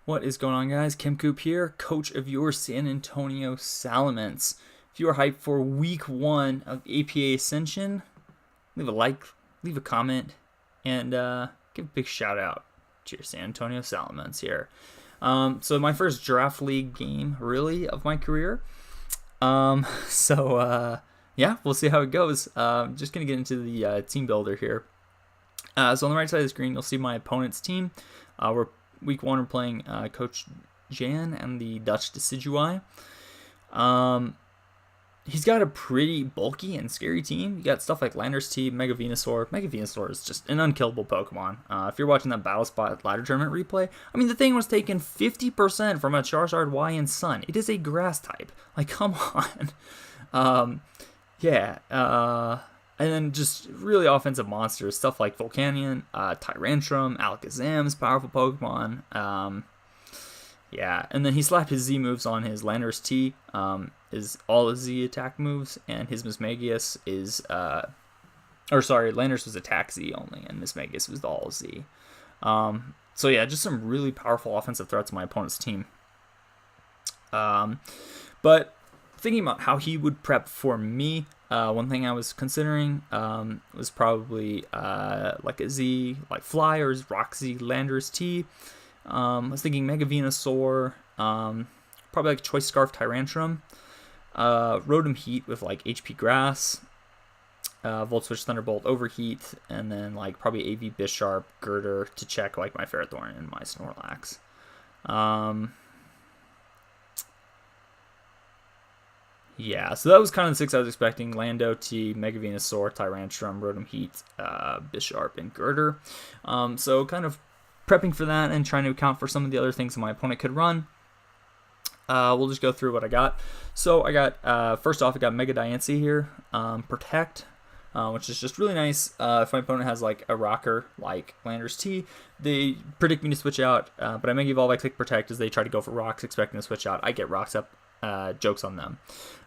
What is going on, guys? Kim Coop here, coach of your San Antonio Salamence. If you are hyped for week 1 of APA Ascension, leave a like, leave a comment, and give a big shout out to your San Antonio Salamence here. So my first draft league game, really, of my career. Yeah, we'll see how it goes. Just going to get into the team builder here. So on the right side of the screen, you'll see my opponent's team. We're Week 1, we're playing Coach Jan and the Dutch Decidueye. He's got a pretty bulky and scary team. You got stuff like Lander's T, Mega Venusaur. Mega Venusaur is just an unkillable Pokemon. If you're watching that Battle Spot ladder tournament replay, I mean, the thing was taken 50% from a Charizard Y and Sun. It is a grass type. Like, come on. And then just really offensive monsters, stuff like Volcanion, Tyrantrum, Alakazam's powerful Pokemon. And then he slapped his Z moves on his Lander's T, is all his Z attack moves, and his Mismagius is, Landers was attack Z only, and Mismagius was all Z. Just some really powerful offensive threats on my opponent's team. But thinking about how he would prep for me, one thing I was considering was probably like a Z, like Flyers, Roxy, Lander's T. I was thinking Mega Venusaur, probably like Choice Scarf, Tyrantrum, Rotom Heat with like HP Grass, Volt Switch, Thunderbolt, Overheat, and then like probably AV Bisharp, Girder to check like my Ferrothorn and my Snorlax. So that was kind of the 6 I was expecting. Lando, T, Mega Venusaur, Tyrantrum, Rotom Heat, Bisharp, and Girder. So kind of prepping for that and trying to account for some of the other things that my opponent could run. We'll just go through what I got. So I got, first off, I got Mega Diancie here. Protect, which is just really nice. If my opponent has like a rocker like Lander's T, they predict me to switch out, but I Mega Evolve, I click Protect as they try to go for rocks, expecting to switch out. I get rocks up. Jokes on them.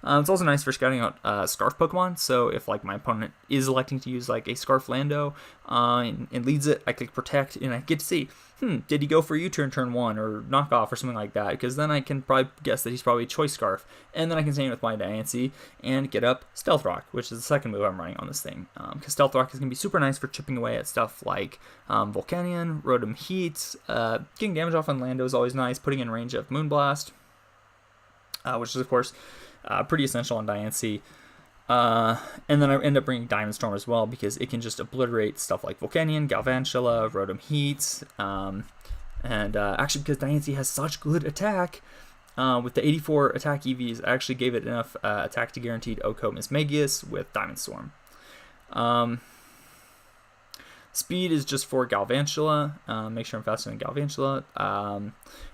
It's also nice for scouting out Scarf Pokemon, so if like my opponent is electing to use like a Scarf Lando and leads it, I click Protect and I get to see, did he go for U-turn turn 1 or knock off or something like that, because then I can probably guess that he's probably Choice Scarf, and then I can stay in with my Diancie and get up Stealth Rock, which is the second move I'm running on this thing, because Stealth Rock is going to be super nice for chipping away at stuff like Volcanion, Rotom Heat, getting damage off on Lando is always nice, putting in range of Moonblast, which is, of course, pretty essential on Diancie. And then I end up bringing Diamond Storm as well, because it can just obliterate stuff like Volcanion, Galvantula, Rotom Heat, actually, because Diancie has such good attack, with the 84 attack EVs, I actually gave it enough attack to guaranteed OHKO Mismagius with Diamond Storm. Speed is just for Galvantula, make sure I'm faster than Galvantula,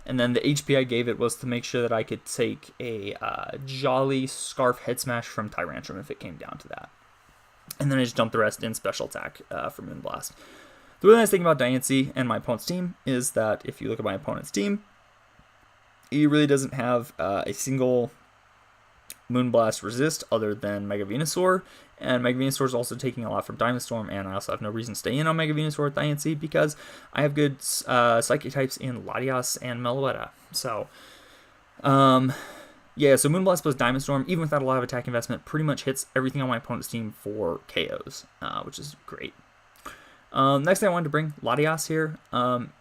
and then the HP I gave it was to make sure that I could take a Jolly Scarf Head Smash from Tyrantrum if it came down to that. And then I just dumped the rest in Special Attack for Moonblast. The really nice thing about Diancie and my opponent's team is that if you look at my opponent's team, he really doesn't have a single Moonblast resist other than Mega Venusaur, and Mega Venusaur is also taking a lot from Diamond Storm, and I also have no reason to stay in on Mega Venusaur with Diancie because I have good Psychic types in Latias and Meloetta. So, so Moonblast plus Diamond Storm, even without a lot of attack investment, pretty much hits everything on my opponent's team for KOs, which is great. Next thing I wanted to bring, Latias here.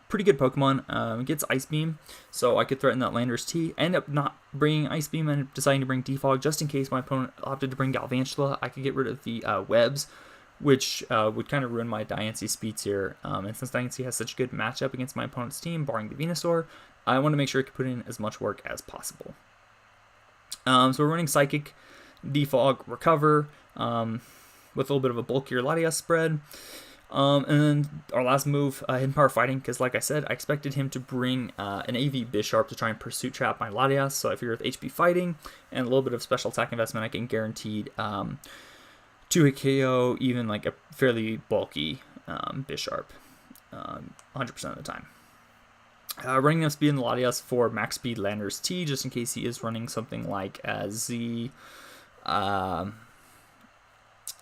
Pretty good Pokemon. It gets Ice Beam, so I could threaten that Lander's T. I end up not bringing Ice Beam and deciding to bring Defog just in case my opponent opted to bring Galvantula. I could get rid of the webs, which would kind of ruin my Diancie speeds here. And since Diancie has such a good matchup against my opponent's team, barring the Venusaur, I want to make sure I can put in as much work as possible. So we're running Psychic, Defog, Recover, with a little bit of a bulkier Latias spread. And then our last move, Hidden Power Fighting, because like I said, I expected him to bring an AV Bisharp to try and Pursuit Trap my Latias, so I figured with HP Fighting and a little bit of Special Attack investment, I can guaranteed 2-hit KO, even like a fairly bulky Bisharp, 100% of the time. Running enough speed in the Latias for Max Speed Lander's T, just in case he is running something like Z...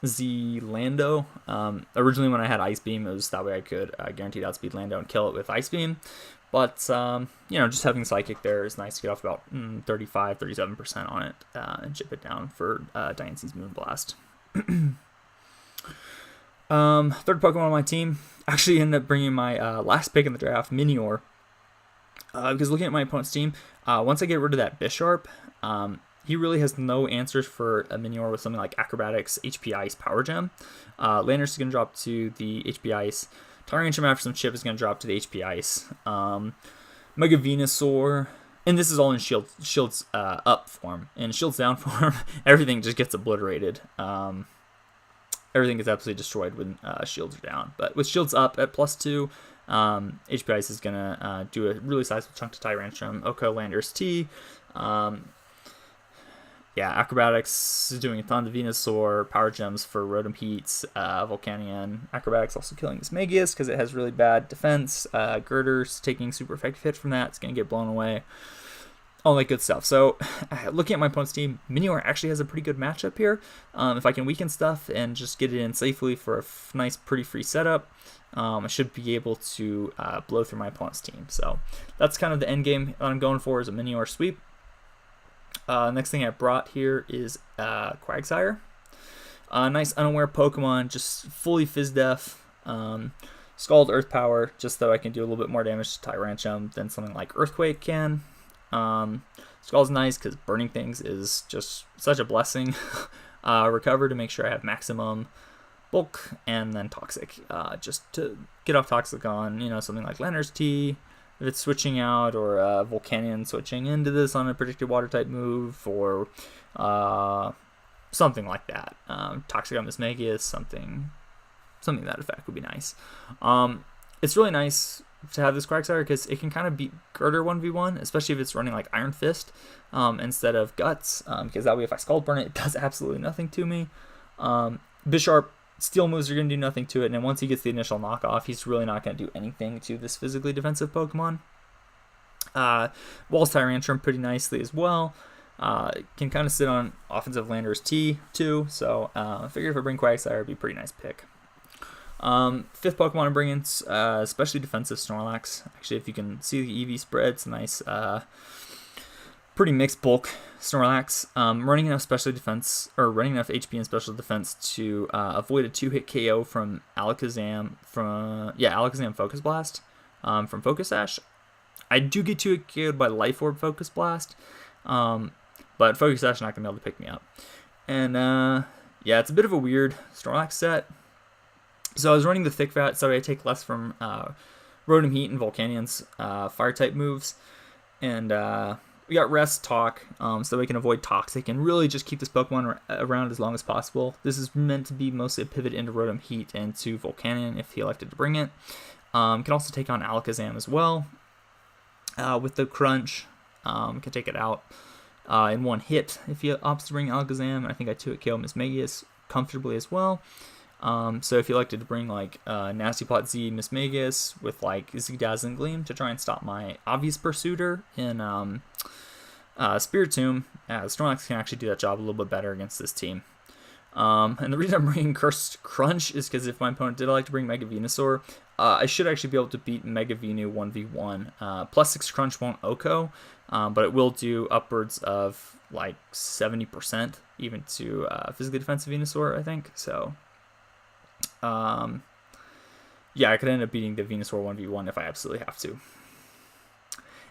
Z Lando. Originally when I had Ice Beam, it was that way I could guaranteed outspeed Lando and kill it with Ice Beam. But, you know, just having Psychic there is nice to get off about 35, 37% on it and chip it down for Diance's Moonblast. Third Pokemon on my team actually ended up bringing my last pick in the draft, MINIOR. Because looking at my opponent's team, once I get rid of that Bisharp, he really has no answers for a MINIOR with something like Acrobatics, HP Ice, Power Gem. Landorus is going to drop to the HP Ice. Tyrantrum after some chip is going to drop to the HP Ice. Mega Venusaur, and this is all in Shield's up form. In Shield's down form, everything just gets obliterated. Everything gets absolutely destroyed when Shields are down. But with Shields up at +2, HP Ice is going to do a really sizable chunk to Tyrantrum, Oko, Landorus, T. Yeah, Acrobatics is doing a ton to Venusaur, Power Gems for Rotom Heats, Volcanion. Acrobatics also killing this Magius because it has really bad defense. Girder's taking super effective hits from that. It's going to get blown away. All that good stuff. So, looking at my opponent's team, MINIOR actually has a pretty good matchup here. If I can weaken stuff and just get it in safely for a nice, pretty free setup, I should be able to blow through my opponent's team. So, that's kind of the end game that I'm going for, is a MINIOR sweep. Next thing I brought here is Quagsire. Nice unaware Pokemon, just fully Fizz-Def. Scald Earth Power, just so I can do a little bit more damage to Tyrantrum than something like Earthquake can. Scald's nice because burning things is just such a blessing. Recover to make sure I have maximum bulk, and then Toxic, just to get off Toxic on, you know, something like Landorus T, if it's switching out, or Volcanion switching into this on a predicted water type move, or something like that. Toxic on this Magius, something to that effect would be nice. It's really nice to have this Quagsire because it can kind of beat Girder 1v1, especially if it's running like Iron Fist instead of Guts, because that way if I Scald Burn it, it does absolutely nothing to me. Bisharp, Steel moves are going to do nothing to it, and then once he gets the initial knockoff, he's really not going to do anything to this physically defensive Pokemon. Walls Tyrantrum pretty nicely as well. Can kind of sit on offensive Landorus T too, so I figured if I bring Quagsire, it'd be a pretty nice pick. Fifth Pokemon I'm bringing, especially defensive Snorlax. Actually, if you can see the EV spread, it's a nice, pretty mixed bulk Snorlax. Running enough special defense, or running enough HP and special defense to avoid a 2-hit KO from Alakazam Alakazam Focus Blast from Focus Sash. I do get 2-hit KO'd by Life Orb Focus Blast, but Focus Sash is not going to be able to pick me up. And yeah, it's a bit of a weird Snorlax set. So I was running the Thick Fat, so I take less from Rotom Heat and Volcanion's Fire-type moves. And we got Rest, Talk, so we can avoid Toxic and really just keep this Pokemon around as long as possible. This is meant to be mostly a pivot into Rotom Heat and to Volcanion if he elected to bring it. Can also take on Alakazam as well. With the Crunch, can take it out in one hit if he opts to bring Alakazam. I think I 2-hit KO Mismagius comfortably as well. So if you elected to bring like Nasty Plot Z Mismagius with like Z Dazzling Gleam to try and stop my obvious pursuiter in Spiritomb, Snorlax can actually do that job a little bit better against this team. And the reason I'm bringing Cursed Crunch is because if my opponent did like to bring Mega Venusaur, I should actually be able to beat Mega Venu 1v1. +6 Crunch won't Oko, but it will do upwards of like 70% even to physically defensive Venusaur, I think. So yeah, I could end up beating the Venusaur 1v1 if I absolutely have to.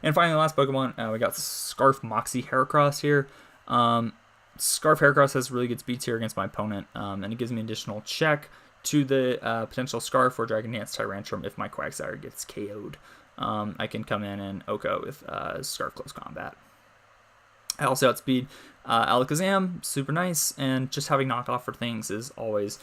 And finally, the last Pokemon, we got Scarf Moxie Heracross here. Scarf Heracross has really good speeds here against my opponent, and it gives me an additional check to the potential Scarf or Dragon Dance Tyrantrum if my Quagsire gets KO'd. I can come in and Oko with Scarf Close Combat. I also outspeed Alakazam, super nice, and just having knockoff for things is always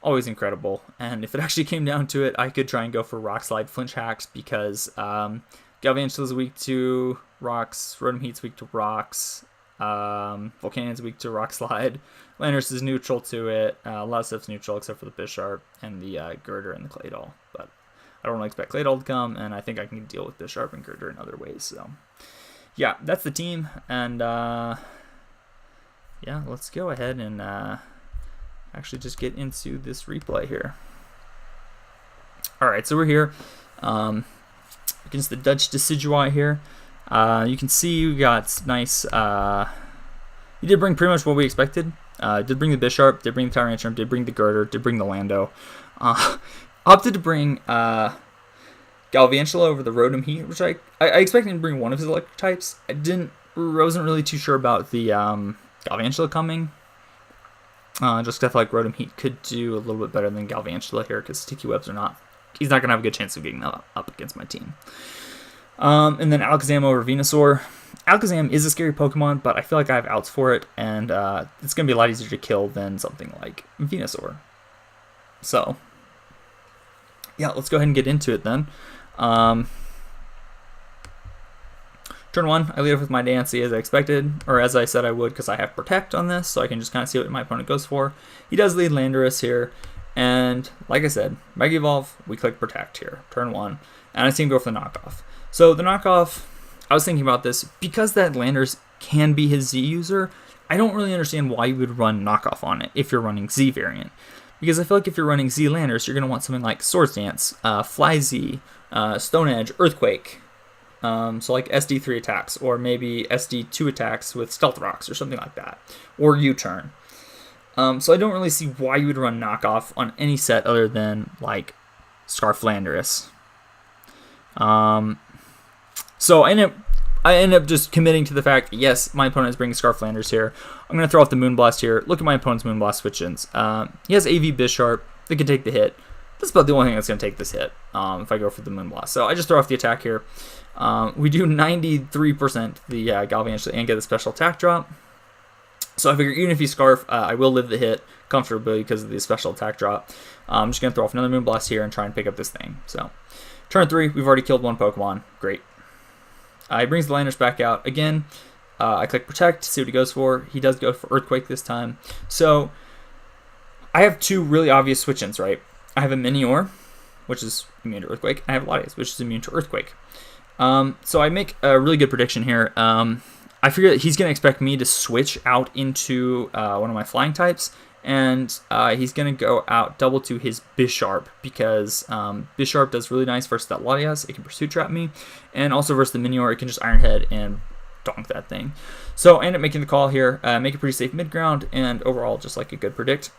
incredible. And if it actually came down to it, I could try and go for Rock Slide Flinch Hacks because Galvantula is weak to rocks, Rotom Heat's weak to rocks, Volcanion's weak to Rock Slide, Landorus is neutral to it, a lot of stuff's neutral except for the Bisharp and the Girder and the Claydol. But I don't really expect Claydol to come, and I think I can deal with Bisharp and Girder in other ways. So yeah, that's the team, and yeah, let's go ahead and actually just get into this replay here. Alright, so we're here. against the Dutch Decidueye here. You can see we got nice. He did bring pretty much what we expected. Did bring the Bisharp, did bring the Tyrantrum, did bring the Girder, did bring the Lando. Opted to bring Galvantula over the Rotom Heat, which I expected him to bring one of his electric types. I wasn't really too sure about the Galvantula coming. Just I feel like Rotom Heat could do a little bit better than Galvantula here because Sticky Webs are not. He's not gonna have a good chance of getting that up against my team. And then Alakazam over Venusaur. Alakazam is a scary Pokemon, but I feel like I have outs for it, and it's going to be a lot easier to kill than something like Venusaur. So, yeah, let's go ahead and get into it then. Turn 1, I lead off with my Dansey as I expected, or as I said I would, because I have Protect on this, so I can just kind of see what my opponent goes for. He does lead Landorus here, and like I said, Mega Evolve, we click Protect here, turn 1, and I see him go for the knockoff. So the knockoff, I was thinking about this, because that Landorus can be his Z user, I don't really understand why you would run knockoff on it if you're running Z variant. Because I feel like if you're running Z Landorus, you're going to want something like Swords Dance, Fly Z, Stone Edge, Earthquake, so like SD3 attacks, or maybe SD2 attacks with Stealth Rocks, or something like that, or U-Turn. So I don't really see why you would run knockoff on any set other than like Scarf Landorus. So I end up just committing to the fact, yes, my opponent is bringing Scarf Landorus here. I'm going to throw off the Moonblast here. Look at my opponent's Moonblast switch-ins. He has AV Bisharp that can take the hit. That's about the only thing that's going to take this hit if I go for the Moonblast. So I just throw off the attack here. We do 93% the Galvantula and get a special attack drop. So I figure even if he Scarf, I will live the hit comfortably because of the special attack drop. I'm just going to throw off another Moonblast here and try and pick up this thing. So turn 3, we've already killed one Pokemon. Great. He brings the Landorus back out. Again, I click Protect to see what he goes for. He does go for Earthquake this time. So I have two really obvious switch-ins, right? I have a Minior, which is immune to Earthquake, and I have Latias, which is immune to Earthquake. So I make a really good prediction here. I figure that he's going to expect me to switch out into one of my flying types, and he's going to go out double to his Bisharp, because Bisharp does really nice versus that Latias. It can Pursuit Trap me, and also versus the Minior, it can just Iron Head and donk that thing. So I end up making the call here, make a pretty safe mid-ground, and overall just like a good predict.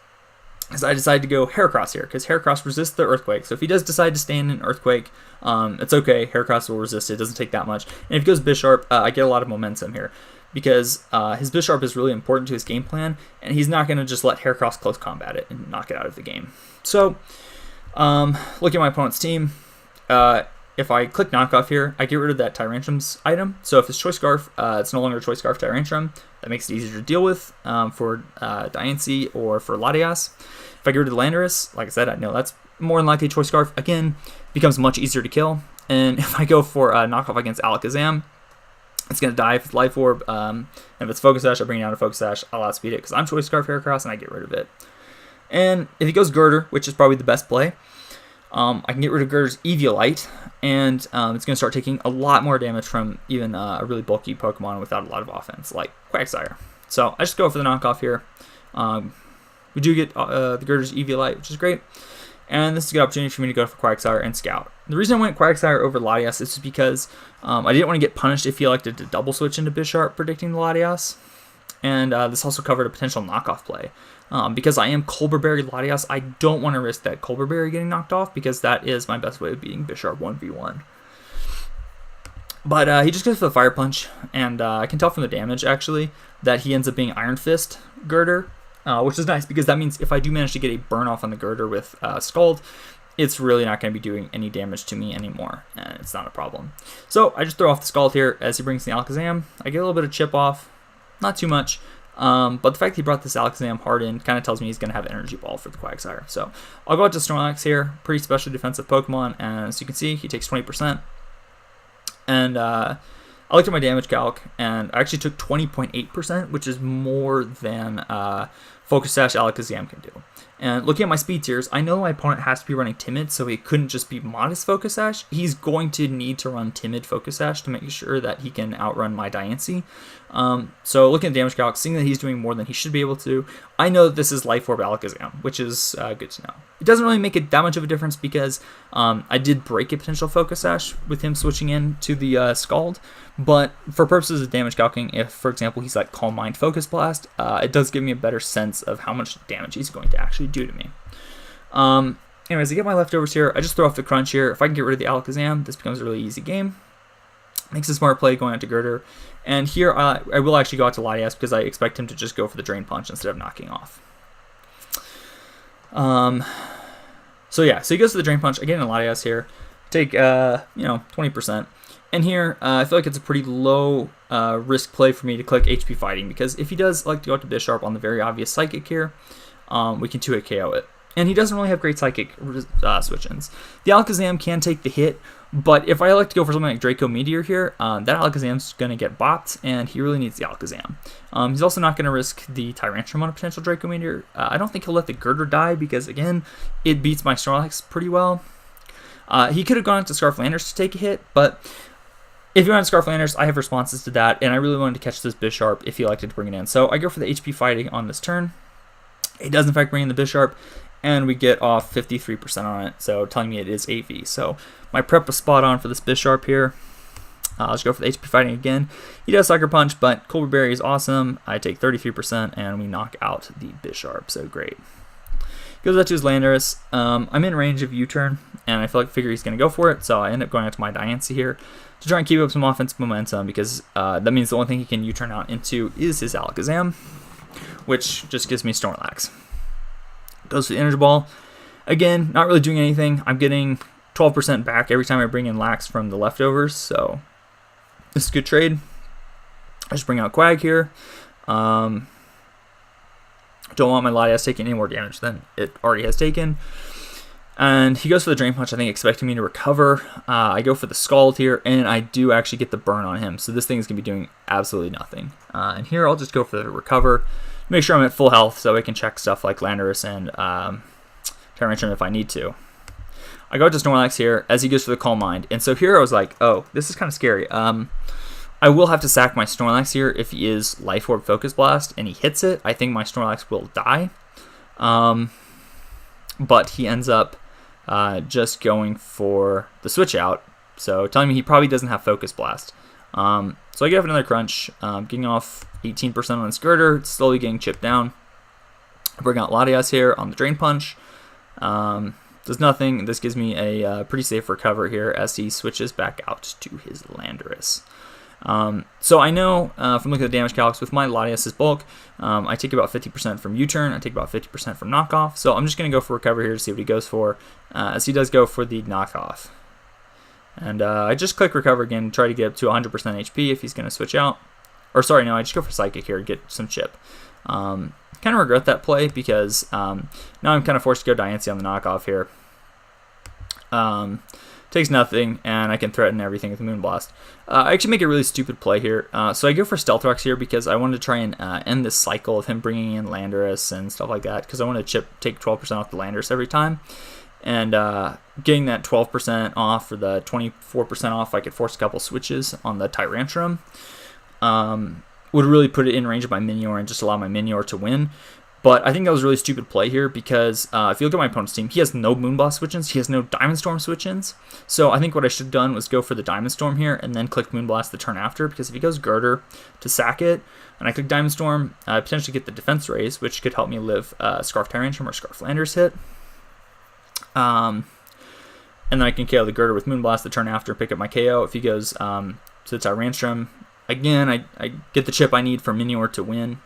As I decided to go Heracross here, because Heracross resists the Earthquake. So if he does decide to stand in Earthquake, it's okay. Heracross will resist it. It doesn't take that much. And if he goes Bisharp, I get a lot of momentum here, because his Bisharp is really important to his game plan, and he's not going to just let Heracross close combat it and knock it out of the game. So, look at my opponent's team. If I click Knockoff here, I get rid of that Tyrantrum's item. So if it's Choice Scarf, it's no longer Choice Scarf Tyrantrum. That makes it easier to deal with for Diancie or for Latias. If I get rid of the Landorus, like I said, I know that's more than likely Choice Scarf. Again, becomes much easier to kill. And if I go for Knockoff against Alakazam, it's going to die if it's Life Orb. And if it's Focus Sash, I bring it down to Focus Sash. I'll outspeed it because I'm Choice Scarf Heracross, and I get rid of it. And if he goes Girder, which is probably the best play, I can get rid of Girder's Eviolite, and it's going to start taking a lot more damage from even a really bulky Pokemon without a lot of offense, like Quagsire. So I just go for the knockoff here. We do get the Girder's Eviolite, which is great, and this is a good opportunity for me to go for Quagsire and Scout. The reason I went Quagsire over Latias is because I didn't want to get punished if he elected to double switch into Bisharp, predicting the Latias, and this also covered a potential knockoff play. Because I am Colberberry Latias, I don't want to risk that Colberberry getting knocked off, because that is my best way of beating Bisharp 1v1. But he just goes for the Fire Punch, and I can tell from the damage, actually, that he ends up being Iron Fist Girder, which is nice, because that means if I do manage to get a burn off on the Girder with Scald, it's really not going to be doing any damage to me anymore, and it's not a problem. So I just throw off the Scald here as he brings the Alakazam. I get a little bit of chip off, not too much. But the fact that he brought this Alakazam hard in kind of tells me he's going to have an Energy Ball for the Quagsire. So I'll go out to Snorlax here, pretty special defensive Pokemon, and as you can see, he takes 20%. And I looked at my damage calc, and I actually took 20.8%, which is more than Focus Sash Alakazam can do. And looking at my speed tiers, I know my opponent has to be running Timid, so he couldn't just be Modest Focus Sash. He's going to need to run Timid Focus Sash to make sure that he can outrun my Diancie. So looking at damage calc, seeing that he's doing more than he should be able to, I know that this is Life Orb Alakazam, which is good to know. doesn't really make it that much of a difference because I did break a potential Focus Sash with him switching in to the Scald, but for purposes of damage calcing, if, for example, he's like Calm Mind Focus Blast, it does give me a better sense of how much damage he's going to actually do to me. Anyways, I get my leftovers here. I just throw off the Crunch here. If I can get rid of the Alakazam, this becomes a really easy game. Makes a smart play going out to Girder. And here I will actually go out to Latias because I expect him to just go for the Drain Punch instead of knocking off. So yeah, so he goes to the Drain Punch. I get in Latias here. Take, 20%. And here, I feel like it's a pretty low risk play for me to click HP Fighting because if he does like to go out to Bisharp on the very obvious Psychic here, we can 2-hit KO it. And he doesn't really have great Psychic switch-ins. The Alakazam can take the hit, but if I like to go for something like Draco Meteor here, that Alakazam's going to get bopped, and he really needs the Alakazam. He's also not going to risk the Tyrantrum on a potential Draco Meteor. I don't think he'll let the Girder die, because again, it beats my Snorlax pretty well. He could have gone to Scarflanders to take a hit, but if you want Scarflanders, I have responses to that, and I really wanted to catch this Bisharp if he elected to bring it in. So I go for the HP Fighting on this turn. It does in fact bring in the Bisharp, and we get off 53% on it, so telling me it is AV. So my prep was spot on for this Bisharp here. Let's go for the HP Fighting again. He does Sucker Punch, but Colbur Berry is awesome. I take 33%, and we knock out the Bisharp, so great. Goes out to his Landorus. I'm in range of U-turn, and I figure he's going to go for it, so I end up going out to my Diancie here to try and keep up some offensive momentum, because that means the only thing he can U-turn out into is his Alakazam, which just gives me Snorlax. Goes for the Energy Ball. Again, not really doing anything. I'm getting 12% back every time I bring in Lax from the leftovers, so this is a good trade. I just bring out Quag here. Don't want my Latias taking any more damage than it already has taken. And he goes for the Drain Punch, I think, expecting me to recover. I go for the Scald here, and I do actually get the burn on him, so this thing is going to be doing absolutely nothing. And here I'll just go for the Recover. Make sure I'm at full health so I can check stuff like Landorus and Tyrantrum if I need to. I go to Snorlax here as he goes for the Calm Mind. And so here I was like, oh, this is kind of scary. I will have to sack my Snorlax here if he is Life Orb Focus Blast and he hits it. I think my Snorlax will die. But he ends up just going for the Switch Out. So telling me he probably doesn't have Focus Blast. So I get off another Crunch, getting off 18% on this Girder, it's slowly getting chipped down. I bring out Latias here on the Drain Punch. Does nothing. This gives me a pretty safe recover here as he switches back out to his Landorus. So I know from looking at the damage calcs with my Latias' bulk, I take about 50% from U-turn, I take about 50% from knockoff. So I'm just going to go for recover here to see what he goes for, as he does go for the knockoff. And I just click recover again, try to get up to 100% HP if he's going to switch out. Or sorry, no, I just go for Psychic here to get some chip. Kind of regret that play because now I'm kind of forced to go Diancie on the knockoff here. Takes nothing, and I can threaten everything with Moonblast. I actually make a really stupid play here. So I go for Stealth Rocks here because I wanted to try and end this cycle of him bringing in Landorus and stuff like that, because I want to take 12% off the Landorus every time. And getting that 12% off or the 24% off, I could force a couple switches on the Tyrantrum. Would really put it in range of my Minior and just allow my Minior to win. But I think that was a really stupid play here because if you look at my opponent's team, he has no Moonblast switch-ins, he has no Diamond Storm switch-ins. So I think what I should have done was go for the Diamond Storm here and then click Moonblast the turn after, because if he goes Girder to sack it, and I click Diamond Storm, I potentially get the Defense Raise, which could help me live Scarf Tyrantrum or Scarf Landers hit. And then I can KO the Girder with Moonblast the turn after, pick up my KO. If he goes to the Tyrantrum, again, I get the chip I need for Minior to win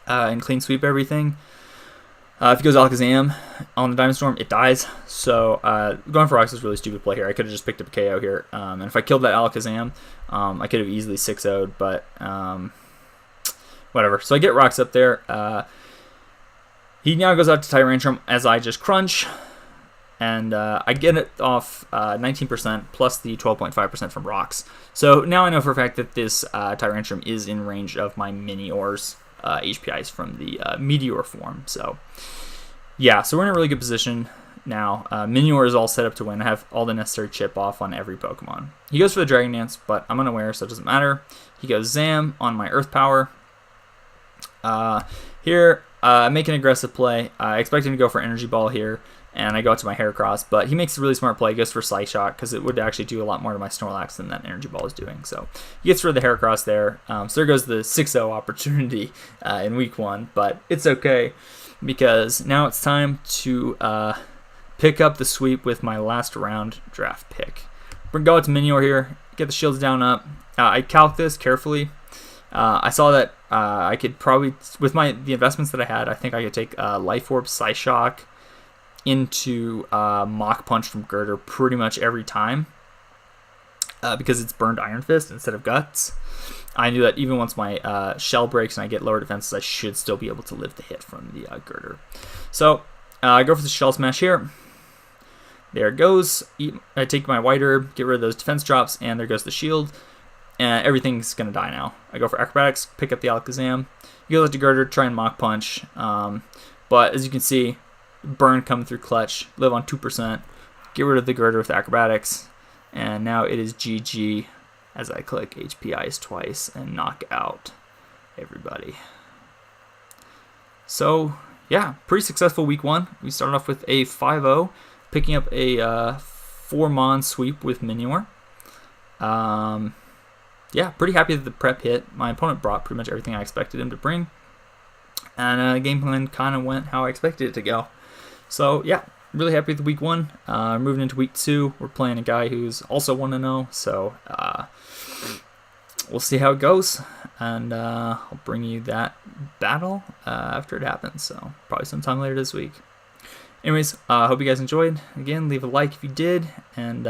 and clean sweep everything. If he goes Alakazam on the Diamond Storm, it dies. So going for Rocks is a really stupid play here. I could have just picked up a KO here. And if I killed that Alakazam, I could have easily 6-0'd, but whatever. So I get Rocks up there. He now goes out to Tyrantrum as I just Crunch. And I get it off 19% plus the 12.5% from Rocks. So now I know for a fact that this Tyrantrum is in range of my Minior's HPIs from the Meteor form. So yeah, so we're in a really good position now. Minior is all set up to win. I have all the necessary chip off on every Pokemon. He goes for the Dragon Dance, but I'm unaware, so it doesn't matter. He goes Zam on my Earth Power. Here, I make an aggressive play. I expect him to go for Energy Ball here, and I go out to my Heracross, but he makes a really smart play. He goes for Psyshock, because it would actually do a lot more to my Snorlax than that Energy Ball is doing. So he gets rid of the Heracross there. So there goes the 6-0 opportunity in week 1, but it's okay, because now it's time to pick up the sweep with my last round draft pick. We're going to go out to Minior here, get the shields down up. I calc this carefully. I saw that I could probably, with the investments that I had, I think I could take Life Orb, Psyshock into Mach Punch from Girder pretty much every time, because it's burned Iron Fist instead of Guts. I knew that even once my shell breaks and I get lower defenses, I should still be able to live the hit from the Girder. So I go for the Shell Smash here. There it goes. I take my White Herb, get rid of those defense drops, and there goes the shield. And everything's going to die now. I go for Acrobatics, pick up the Alakazam. You go to Girder, try and Mach Punch. But as you can see, burn coming through clutch, live on 2%. Get rid of the Girder with Acrobatics. And now it is GG as I click HP Ice twice and knock out everybody. So, yeah, pretty successful week 1. We started off with a 5-0, picking up a 4-mon sweep with Minior. Yeah, pretty happy that the prep hit. My opponent brought pretty much everything I expected him to bring. And game plan kind of went how I expected it to go. So, yeah, really happy with week 1. Moving into week 2, we're playing a guy who's also 1-0. So, we'll see how it goes. And I'll bring you that battle after it happens. So, probably sometime later this week. Anyways, hope you guys enjoyed. Again, leave a like if you did. And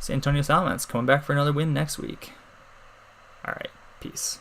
San Antonio Salamence coming back for another win next week. All right, peace.